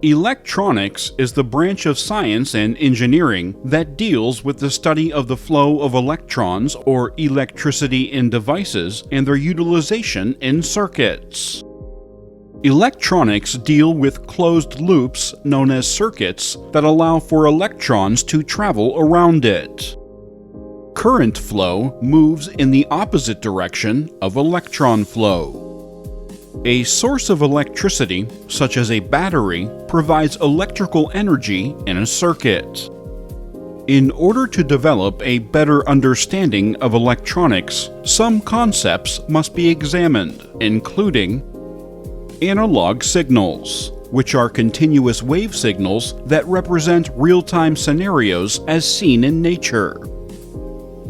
Electronics is the branch of science and engineering that deals with the study of the flow of electrons or electricity in devices and their utilization in circuits. Electronics deal with closed loops known as circuits that allow for electrons to travel around it. Current flow moves in the opposite direction of electron flow. A source of electricity, such as a battery, provides electrical energy in a circuit. In order to develop a better understanding of electronics, some concepts must be examined, including analog signals, which are continuous wave signals that represent real-time scenarios as seen in nature.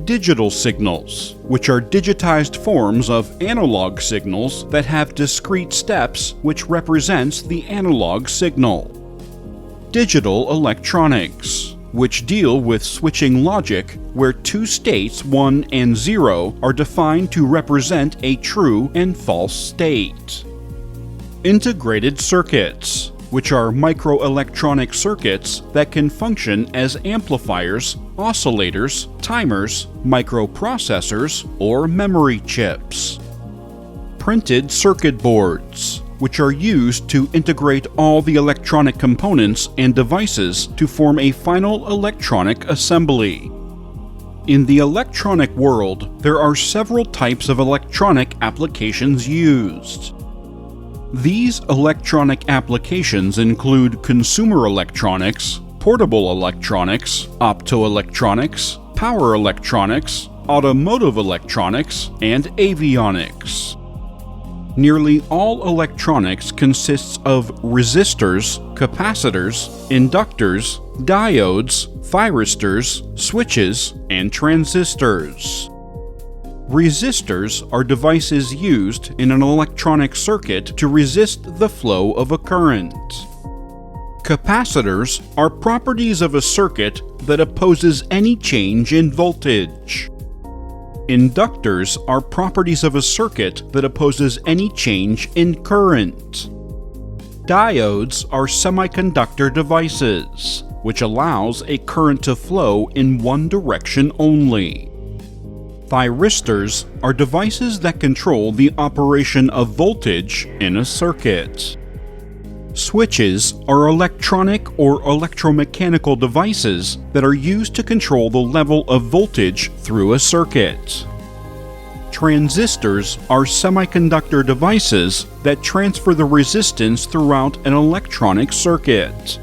Digital signals, which are digitized forms of analog signals that have discrete steps which represents the analog signal. Digital electronics, which deal with switching logic where two states 1 and 0 are defined to represent a true and false state. Integrated circuits, which are microelectronic circuits that can function as amplifiers, oscillators, timers, microprocessors, or memory chips. Printed circuit boards, which are used to integrate all the electronic components and devices to form a final electronic assembly. In the electronic world, there are several types of electronic applications used. These electronic applications include consumer electronics, portable electronics, optoelectronics, power electronics, automotive electronics, and avionics. Nearly all electronics consists of resistors, capacitors, inductors, diodes, thyristors, switches, and transistors. Resistors are devices used in an electronic circuit to resist the flow of a current. Capacitors are properties of a circuit that opposes any change in voltage. Inductors are properties of a circuit that opposes any change in current. Diodes are semiconductor devices, which allows a current to flow in one direction only. Thyristors are devices that control the operation of voltage in a circuit. Switches are electronic or electromechanical devices that are used to control the level of voltage through a circuit. Transistors are semiconductor devices that transfer the resistance throughout an electronic circuit.